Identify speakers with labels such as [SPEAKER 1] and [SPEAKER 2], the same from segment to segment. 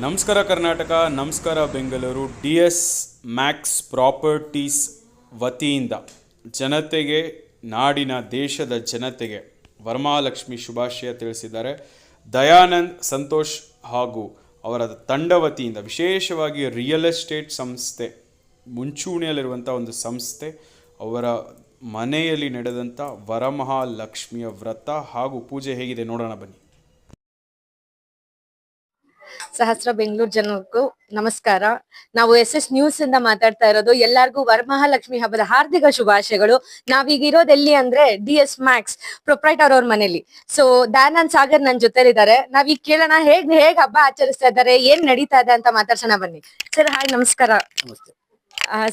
[SPEAKER 1] ನಮಸ್ಕಾರ ಕರ್ನಾಟಕ, ನಮಸ್ಕಾರ Bengaluru. DS Max properties ವತಿಯಿಂದ ಜನತೆಗೆ, ನಾಡಿನ ದೇಶದ ಜನತೆಗೆ ವರಮಹಾಲಕ್ಷ್ಮಿ ಶುಭಾಶಯ ತಿಳಿಸಿದ್ದಾರೆ. ದಯಾನಂದ್ ಸಂತೋಷ್ ಹಾಗೂ ಅವರ ತಂಡ ವತಿಯಿಂದ ವಿಶೇಷವಾಗಿ ರಿಯಲ್ ಎಸ್ಟೇಟ್ ಸಂಸ್ಥೆ, ಮುಂಚೂಣಿಯಲ್ಲಿರುವಂಥ ಒಂದು ಸಂಸ್ಥೆ, ಅವರ ಮನೆಯಲ್ಲಿ ನಡೆದಂಥ ವರಮಹಾಲಕ್ಷ್ಮಿಯ ವ್ರತ ಹಾಗೂ ಪೂಜೆ ಹೇಗಿದೆ ನೋಡೋಣ ಬನ್ನಿ.
[SPEAKER 2] ಸಹಸ್ರ ಬೆಂಗಳೂರು ಜನರಿಗೂ ನಮಸ್ಕಾರ. ನಾವು SS ನ್ಯೂಸ್ ಇಂದ ಮಾತಾಡ್ತಾ ಇರೋದು. ಎಲ್ಲರಿಗೂ ವರಮಹಾಲಕ್ಷ್ಮಿ ಹಬ್ಬದ ಹಾರ್ದಿಕ ಶುಭಾಶಯಗಳು. ನಾವೀಗ ಇರೋದು ಎಲ್ಲಿ ಅಂದ್ರೆ DS ಮ್ಯಾಕ್ಸ್ ಪ್ರೊಪ್ರೈಟರ್ ಅವ್ರ ಮನೇಲಿ. ಸೊ ದಯಾನಂದ್ ಸಾಗರ್ ನನ್ ಜೊತೆ ಇದ್ದಾರೆ. ನಾವೀಗ ಕೇಳೋಣ ಹೇಗ್ ಹಬ್ಬ ಆಚರಿಸ್ತಾ ಇದ್ದಾರೆ, ಏನ್ ನಡೀತಾ ಇದೆ ಅಂತ ಮಾತಾಡ್ಸೋಣ ಬನ್ನಿ. ಸರ್ ಹಾಯ್, ನಮಸ್ಕಾರ.
[SPEAKER 3] ನಮಸ್ತೆ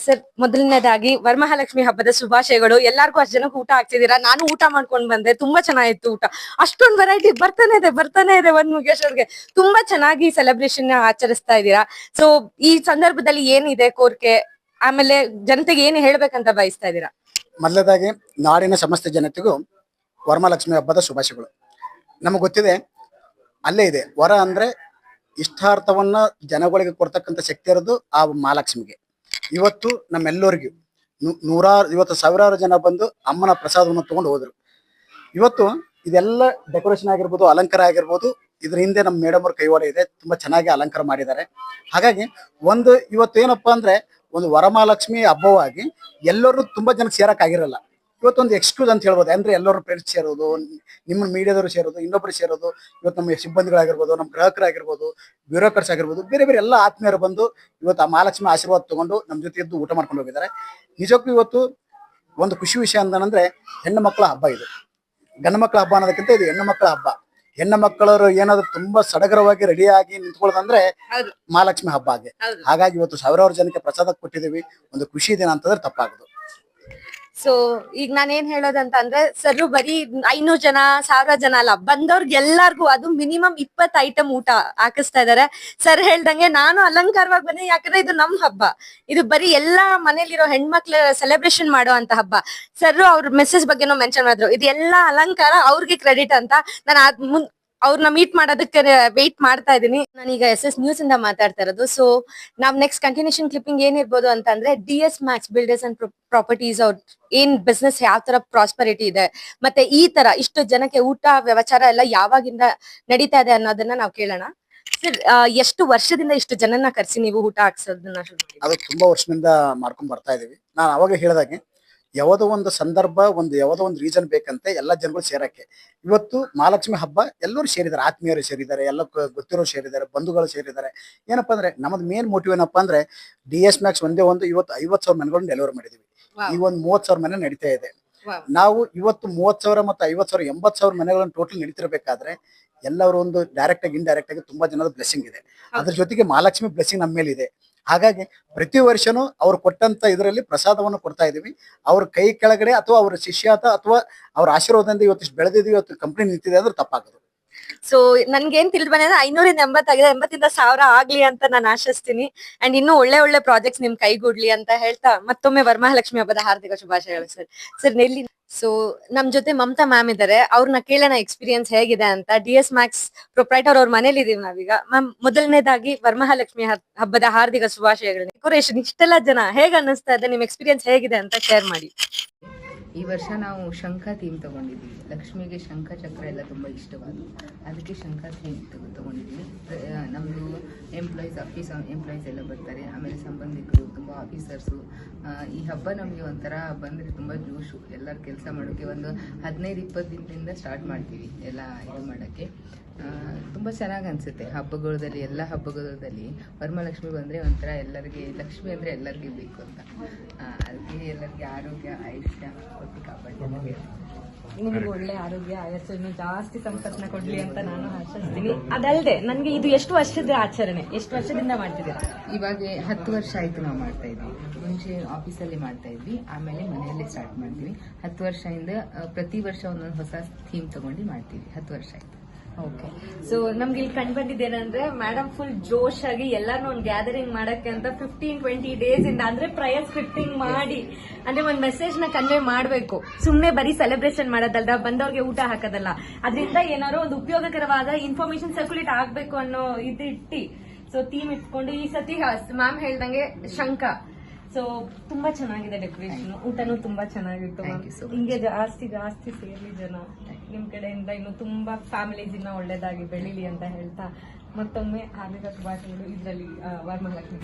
[SPEAKER 2] ಸರ್, ಮೊದಲನೇದಾಗಿ ವರಮಹಾಲಕ್ಷ್ಮಿ ಹಬ್ಬದ ಶುಭಾಶಯಗಳು. ಎಲ್ಲಾರ್ಗು ಅಷ್ಟು ಜನಕ್ಕೆ ಊಟ ಆಗ್ತಿದ್ದೀರಾ. ನಾನು ಊಟ ಮಾಡ್ಕೊಂಡ್ ಬಂದೆ, ತುಂಬಾ ಚೆನ್ನಾಗಿತ್ತು ಊಟ. ಅಷ್ಟೊಂದು ವೆರೈಟಿ ಬರ್ತಾನೆ ಇದೆ ಒಂದ್ ಮುಗೇಶ್ವರ್ಗೆ. ತುಂಬಾ ಚೆನ್ನಾಗಿ ಸೆಲೆಬ್ರೇಷನ್ ಆಚರಿಸ್ತಾ ಇದ್ದೀರಾ. ಸೊ ಈ ಸಂದರ್ಭದಲ್ಲಿ ಏನಿದೆ ಕೋರಿಕೆ, ಆಮೇಲೆ ಜನತೆಗೆ ಏನು ಹೇಳ್ಬೇಕಂತ ಬಯಸ್ತಾ ಇದ್ದೀರಾ?
[SPEAKER 3] ಮೊದಲದಾಗಿ ನಾಡಿನ ಸಮಸ್ತ ಜನತೆಗೂ ವರಮಹಾಲಕ್ಷ್ಮಿ ಹಬ್ಬದ ಶುಭಾಶಯಗಳು. ನಮಗೆ ಗೊತ್ತಿದೆ, ಅಲ್ಲೇ ಇದೆ ವರ ಅಂದ್ರೆ ಇಷ್ಟಾರ್ಥವನ್ನ ಜನಗಳಿಗೆ ಕೊಡ್ತಕ್ಕಂಥ ಶಕ್ತಿ ಇರೋದು ಆ ಮಹಾಲಕ್ಷ್ಮಿಗೆ. ಇವತ್ತು ನಮ್ಮೆಲ್ಲರಿಗೂ ಇವತ್ತು ಸಾವಿರಾರು ಜನ ಬಂದು ಅಮ್ಮನ ಪ್ರಸಾದವನ್ನು ತಗೊಂಡು ಹೋದ್ರು. ಇವತ್ತು ಇದೆಲ್ಲ ಡೆಕೋರೇಷನ್ ಆಗಿರ್ಬೋದು, ಅಲಂಕಾರ ಆಗಿರ್ಬೋದು, ಇದ್ರ ಹಿಂದೆ ನಮ್ಮ ಮೇಡಮ್ ಅವ್ರ ಕೈವಾಡ ಇದೆ. ತುಂಬಾ ಚೆನ್ನಾಗಿ ಅಲಂಕಾರ ಮಾಡಿದ್ದಾರೆ. ಹಾಗಾಗಿ ಇವತ್ತು ಏನಪ್ಪಾ ಅಂದ್ರೆ ಒಂದು ವರಮಹಾಲಕ್ಷ್ಮಿ ಹಬ್ಬವಾಗಿ ಎಲ್ಲರೂ ತುಂಬಾ ಜನಕ್ಕೆ ಸೇರಕ್ ಆಗಿರಲ್ಲ. ಇವತ್ತೊಂದು ಎಕ್ಸ್ಕ್ಯೂಸ್ ಅಂತ ಹೇಳ್ಬೋದು. ಅಂದ್ರೆ ಎಲ್ಲರೂ ಫ್ರೆಂಡ್ಸ್ ಸೇರೋದು, ನಿಮ್ಮ ಮೀಡಿಯಾದವರು ಸೇರೋದು, ಇನ್ನೊಬ್ರು ಸೇರೋದು, ಇವತ್ತು ನಮ್ಮ ಸಿಬ್ಬಂದಿಗಳಾಗಿರ್ಬೋದು, ನಮ್ಮ ಗ್ರಾಹಕರಾಗಿರ್ಬೋದು, ಬ್ಯೂರೋಕ್ರಾಟ್ಸ್ ಆಗಿರ್ಬೋದು, ಬೇರೆ ಬೇರೆ ಎಲ್ಲ ಆತ್ಮೀಯರು ಬಂದು ಇವತ್ತು ಆ ಮಹಾಲಕ್ಷ್ಮಿ ಆಶೀರ್ವಾದ ತಗೊಂಡು ನಮ್ಮ ಜೊತೆ ಇದ್ದು ಊಟ ಮಾಡ್ಕೊಂಡು ಹೋಗಿದ್ದಾರೆ. ನಿಜಕ್ಕೂ ಇವತ್ತು ಒಂದು ಖುಷಿ ವಿಷಯ ಅಂತಂದ್ರೆ ಹೆಣ್ಣು ಮಕ್ಕಳ ಹಬ್ಬ ಇದು. ಗಂಡು ಮಕ್ಕಳ ಹಬ್ಬ ಅನ್ನೋದಕ್ಕಿಂತ ಇದು ಹೆಣ್ಣು ಮಕ್ಕಳ ಹಬ್ಬ. ಹೆಣ್ಣು ಮಕ್ಕಳವರು ಏನಾದ್ರು ತುಂಬಾ ಸಡಗರವಾಗಿ ರೆಡಿಯಾಗಿ ನಿಂತ್ಕೊಳ್ಳೋದಂದ್ರೆ ಮಹಾಲಕ್ಷ್ಮಿ ಹಬ್ಬ ಆಗಿ. ಹಾಗಾಗಿ ಇವತ್ತು ಸಾವಿರಾರು ಜನಕ್ಕೆ ಪ್ರಸಾದ ಕೊಟ್ಟಿದ್ದೀವಿ. ಒಂದು ಖುಷಿ ದಿನ ಅಂತಂದ್ರೆ ತಪ್ಪಾಗದು.
[SPEAKER 2] ಸೊ ಈಗ ನಾನ್ ಏನ್ ಹೇಳೋದಂತ ಅಂದ್ರೆ, ಸರ್ ಬರೀ 500 ಜನ 1000 ಜನ ಅಲ್ಲ, ಬಂದವ್ರಿಗೆ ಎಲ್ಲಾರ್ಗು ಅದು ಮಿನಿಮಮ್ 20 ಐಟಮ್ ಊಟ ಹಾಕಿಸ್ತಾ ಇದಾರೆ. ಸರ್ ಹೇಳ್ದಂಗೆ ನಾನು ಅಲಂಕಾರವಾಗಿ ಬನ್ನಿ, ಯಾಕಂದ್ರೆ ಇದು ನಮ್ ಹಬ್ಬ. ಇದು ಬರೀ ಎಲ್ಲಾ ಮನೇಲಿರೋ ಹೆಣ್ಮಕ್ಳ ಸೆಲೆಬ್ರೇಷನ್ ಮಾಡೋ ಅಂತ ಹಬ್ಬ. ಸರ್ ಅವ್ರ ಮೆಸೇಜ್ ಬಗ್ಗೆನೂ ಮೆನ್ಷನ್ ಮಾಡಿದ್ರು, ಇದು ಎಲ್ಲಾ ಅಲಂಕಾರ ಅವ್ರಿಗೆ ಕ್ರೆಡಿಟ್ ಅಂತ. ನಾನು ಅವ್ರನ್ನ ಮೀಟ್ ಮಾಡೋದಕ್ಕೆ ವೆಯ್ಟ್ ಮಾಡ್ತಾ ಇದ್ದೀನಿ. ನಾನೀಗ SS ನ್ಯೂಸ್ ಇಂದ ಮಾತಾಡ್ತಾ ಇರೋದು. ಸೊ ನಾವ್ ನೆಕ್ಸ್ಟ್ ಕಂಟಿನ್ಯೂಷನ್ ಕ್ಲಿಪ್ಪಿಂಗ್ ಏನಿರ್ಬೋದು ಅಂತಂದ್ರೆ, DS Max builders and properties ಅವ್ರ ಏನ್ ಬಿಸ್ನೆಸ್, ಯಾವ ತರ ಪ್ರಾಸ್ಪರಿಟಿ ಇದೆ, ಮತ್ತೆ ಈ ತರ ಇಷ್ಟು ಜನಕ್ಕೆ ಊಟ ವ್ಯವಚಾರ ಎಲ್ಲ ಯಾವಾಗಿಂದ ನಡೀತಾ ಇದೆ ಅನ್ನೋದನ್ನ ನಾವು ಕೇಳೋಣ. ಸರ್, ಎಷ್ಟು ವರ್ಷದಿಂದ ಇಷ್ಟು ಜನನ್ನ ಕರ್ಸಿ ನೀವು ಊಟ ಹಾಕ್ಸೋದನ್ನ ಶುರು ಮಾಡಿದ್ರಿ?
[SPEAKER 3] ಅದು ತುಂಬಾ ವರ್ಷದಿಂದ ಮಾಡ್ಕೊಂಡ್ ಬರ್ತಾ ಇದೀವಿ. ನಾನು ಅವಾಗ ಹೇಳಿದಾಗೆ ಯಾವುದೋ ಒಂದು ಸಂದರ್ಭ, ಯಾವುದೋ ಒಂದು ರೀಸನ್ ಬೇಕಂತೆ ಎಲ್ಲ ಜನಗಳು ಸೇರಕ್ಕೆ. ಇವತ್ತು ಮಹಾಲಕ್ಷ್ಮಿ ಹಬ್ಬ ಎಲ್ಲರೂ ಸೇರಿದ್ದಾರೆ, ಆತ್ಮೀಯರು ಸೇರಿದ್ದಾರೆ, ಎಲ್ಲ ಗೊತ್ತಿರೋರು ಸೇರಿದ್ದಾರೆ, ಬಂಧುಗಳು ಸೇರಿದ್ದಾರೆ. ಏನಪ್ಪಾ ಅಂದ್ರೆ ನಮ್ಮದು ಮೇನ್ ಮೋಟಿವ್ ಏನಪ್ಪಾ ಅಂದ್ರೆ DS ಮ್ಯಾಕ್ಸ್ ಇವತ್ತು 50,000 ಮನೆಗಳನ್ನ ಡೆಲಿವರ್ ಮಾಡಿದೀವಿ. ಈ ಒಂದು 30,000 ಮನೆ ನಡೀತಾ ಇದೆ. ನಾವು ಇವತ್ತು 30,000 ಮತ್ತು 50,000 80,000 ಮನೆಗಳನ್ನು ಟೋಟಲ್ ನಡೀತಿರ್ಬೇಕಾದ್ರೆ ಎಲ್ಲರೂ ಒಂದು ಡೈರೆಕ್ಟ್ ಆಗಿ ಇಂಡೈರೆಕ್ಟ್ ಆಗಿ ತುಂಬಾ ಜನದ ಬ್ಲೆಸ್ಸಿಂಗ್ ಇದೆ. ಅದ್ರ ಜೊತೆಗೆ ಮಹಾಲಕ್ಷ್ಮಿ ಬ್ಲೆಸ್ಸಿಂಗ್ ನಮ್ಮ ಮೇಲೆ ಇದೆ. ಹಾಗಾಗಿ ಪ್ರತಿ ವರ್ಷನೂ ಅವ್ರು ಕೊಟ್ಟಂತ ಇದರಲ್ಲಿ ಪ್ರಸಾದವನ್ನು ಕೊಡ್ತಾ ಇದೀವಿ. ಅವ್ರ ಕೈ ಕೆಳಗಡೆ ಅಥವಾ ಅವ್ರ ಶಿಷ್ಯ ಅಥವಾ ಅವ್ರ ಆಶೀರ್ವಾದದಿಂದ ಇವತ್ತು ಬೆಳೆದಿದ್ವಿ, ಇವತ್ತು ಕಂಪ್ನಿ ನಿಂತಿದೆ ಅಂದ್ರೆ ತಪ್ಪಾಗದು.
[SPEAKER 2] ಸೊ ನನ್ಗೇನ್ ತಿಳಿದ್ ಬಂದ್ರೆ 580 ಆಗಿದೆ, 80 1000 ಆಗ್ಲಿ ಅಂತ ನಾನು ಆಶಿಸ್ತೀನಿ. ಅಂಡ್ ಇನ್ನೂ ಒಳ್ಳೆ ಪ್ರಾಜೆಕ್ಟ್ಸ್ ನಿಮ್ ಕೈಗೂಡ್ಲಿ ಅಂತ ಹೇಳ್ತಾ ಮತ್ತೊಮ್ಮೆ ವರಮಹಾಲಕ್ಷ್ಮಿ ಹಬ್ಬದ ಹಾರ್ದಿಕ ಶುಭಾಶಯಗಳು ಸರ್. ಸರ್ ನೆಲ್ಲಿ, ಸೊ ನಮ್ ಜೊತೆ ಮಮತಾ ಮ್ಯಾಮ್ ಇದಾರೆ. ಅವ್ರನ್ನ ಕೇಳೋಣ ಎಕ್ಸ್ಪೀರಿಯನ್ಸ್ ಹೇಗಿದೆ ಅಂತ. DS ಮ್ಯಾಕ್ಸ್ ಪ್ರೊಪ್ರೈಟರ್ ಅವ್ರ ಮನೇಲಿ ಇದೀವಿ ನಾವೀಗ. ಮ್ಯಾಮ್, ಮೊದಲನೇದಾಗಿ ವರಮಹಾಲಕ್ಷ್ಮಿ ಹಬ್ಬದ ಹಾರ್ದಿಕ ಶುಭಾಶಯಗಳು. ಡೆಕೋರೇಷನ್ ಇಷ್ಟೆಲ್ಲ ಜನ ಹೇಗ್ ಅನ್ನಿಸ್ತಾ ಇದೆ, ನಿಮ್ ಎಕ್ಸ್ಪೀರಿಯನ್ಸ್ ಹೇಗಿದೆ ಅಂತ ಶೇರ್ ಮಾಡಿ.
[SPEAKER 4] ಈ ವರ್ಷ ನಾವು ಶಂಖ ಥೀಮ್ ತಗೊಂಡಿದ್ದೀವಿ. ಲಕ್ಷ್ಮಿಗೆ ಶಂಖ ಚಕ್ರ ಎಲ್ಲ ತುಂಬ ಇಷ್ಟವಾದವು, ಅದಕ್ಕೆ ಶಂಖ ಥೀಮ್ ತಗೊಂಡಿದ್ದೀವಿ. ನಮ್ಮದು ಆಫೀಸ್ ಎಂಪ್ಲಾಯೀಸ್ ಎಲ್ಲ ಬರ್ತಾರೆ, ಆಮೇಲೆ ಸಂಬಂಧಿಕರು, ತುಂಬ ಆಫೀಸರ್ಸು. ಈ ಹಬ್ಬ ನಮಗೆ ಒಂಥರ ಬಂದರೆ ತುಂಬ ಜೋಶು. ಎಲ್ಲರೂ ಕೆಲಸ ಮಾಡೋಕ್ಕೆ ಒಂದು 15-20 ದಿನದಿಂದ ಸ್ಟಾರ್ಟ್ ಮಾಡ್ತೀವಿ ಎಲ್ಲ ಇದು ಮಾಡೋಕ್ಕೆ. ತುಂಬ ಚೆನ್ನಾಗಿ ಅನಿಸುತ್ತೆ ಹಬ್ಬಗಳಲ್ಲಿ. ಎಲ್ಲ ಹಬ್ಬಗಳಲ್ಲಿ ವರಮಹಾಲಕ್ಷ್ಮಿ ಬಂದರೆ ಒಂಥರ ಎಲ್ಲರಿಗೆ, ಲಕ್ಷ್ಮಿ ಅಂದರೆ ಎಲ್ಲರಿಗೂ ಬೇಕು ಅಂತ. ಅದಕ್ಕೆ ಎಲ್ಲರಿಗೆ ಆರೋಗ್ಯ ಆಯುಷ್ಯ ಕೊಟ್ಟು ಕಾಪಾಡ್ತೀವಿ.
[SPEAKER 2] ನಿಮ್ಗೆ ಒಳ್ಳೆ ಆರೋಗ್ಯ ಆಯುಷ್ಯ ಜಾಸ್ತಿ ಸಂಪತ್ನ ಕೊಡ್ಲಿ ಅಂತ ನಾನು ಆಶಿಸ್ತೀನಿ. ಅದಲ್ಲದೆ ನನ್ಗೆ ಇದು ಎಷ್ಟು ವರ್ಷದ ಆಚರಣೆ, ಎಷ್ಟು ವರ್ಷದಿಂದ ಮಾಡ್ತಿದ್ದೀರಾ?
[SPEAKER 4] ಇವಾಗ 10 ವರ್ಷ ಆಯಿತು ನಾವು ಮಾಡ್ತಾ ಇದ್ವಿ. ಮುಂಚೆ ಆಫೀಸಲ್ಲಿ ಮಾಡ್ತಾ ಇದ್ವಿ, ಆಮೇಲೆ ಮನೆಯಲ್ಲೇ ಸ್ಟಾರ್ಟ್ ಮಾಡ್ತೀವಿ. 10 ವರ್ಷದಿಂದ ಪ್ರತಿ ವರ್ಷ ಒಂದೊಂದು ಹೊಸ ಥೀಮ್ ತಗೊಂಡು ಮಾಡ್ತೀವಿ. 10 ವರ್ಷ ಆಯ್ತು.
[SPEAKER 2] ಓಕೆ. ಸೊ ನಮ್ಗೆ ಇಲ್ಲಿ ಕಂಡು ಬಂದಿದ್ದೇನಂದ್ರೆ, ಮೇಡಮ್ ಫುಲ್ ಜೋಶ್ ಆಗಿ ಎಲ್ಲಾನು ಒಂದು ಗ್ಯಾದರಿಂಗ್ ಮಾಡಕ್ಕೆ ಅಂತ 15-20 ಡೇಸ್ ಇಂದ ಅಂದ್ರೆ ಪ್ರಯರ್ ಸ್ಕ್ರಿಪ್ಟಿಂಗ್ ಮಾಡಿ, ಅಂದ್ರೆ ಒಂದ್ ಮೆಸೇಜ್ ನ ಕನ್ವೆ ಮಾಡ್ಬೇಕು. ಸುಮ್ನೆ ಬರೀ ಸೆಲೆಬ್ರೇಷನ್ ಮಾಡೋದಲ್ದ, ಬಂದವ್ರಿಗೆ ಊಟ ಹಾಕೋದಲ್ಲ, ಅದರಿಂದ ಏನಾದ್ರು ಒಂದು ಉಪಯೋಗಕರವಾದ ಇನ್ಫಾರ್ಮೇಶನ್ ಸರ್ಕ್ಯುಲೇಟ್ ಆಗ್ಬೇಕು ಅನ್ನೋ ಇಟ್ಟು ಸೊ ಥೀಮ್ ಇಟ್ಕೊಂಡು ಈ ಸತಿ ಮ್ಯಾಮ್ ಹೇಳ್ದಂಗೆ ಶಂಖ. ಸೊ ತುಂಬಾ ಚೆನ್ನಾಗಿದೆ ಡೆಕೋರೇಷನ್, ಊಟನೂ ತುಂಬಾ ಚೆನ್ನಾಗಿತ್ತು ma'am.
[SPEAKER 4] Thank you so much.
[SPEAKER 2] ಹಿಂಗೆ ಜಾಸ್ತಿ ಸೇರ್ಲಿ ಜನ ನಿಮ್ ಕಡೆಯಿಂದ ಇನ್ನು ತುಂಬಾ ಫ್ಯಾಮಿಲೀಸ್ ಇನ್ನ ಒಳ್ಳೇದಾಗಿ ಬೆಳಿಲಿ ಅಂತ ಹೇಳ್ತಾ ಮತ್ತೊಮ್ಮೆ ಹಾರ್ದಿಕ ಶುಭಾಶಯಗಳು ಇದರಲ್ಲಿ ವರಮಹಾಲಕ್ಷ್ಮಿ.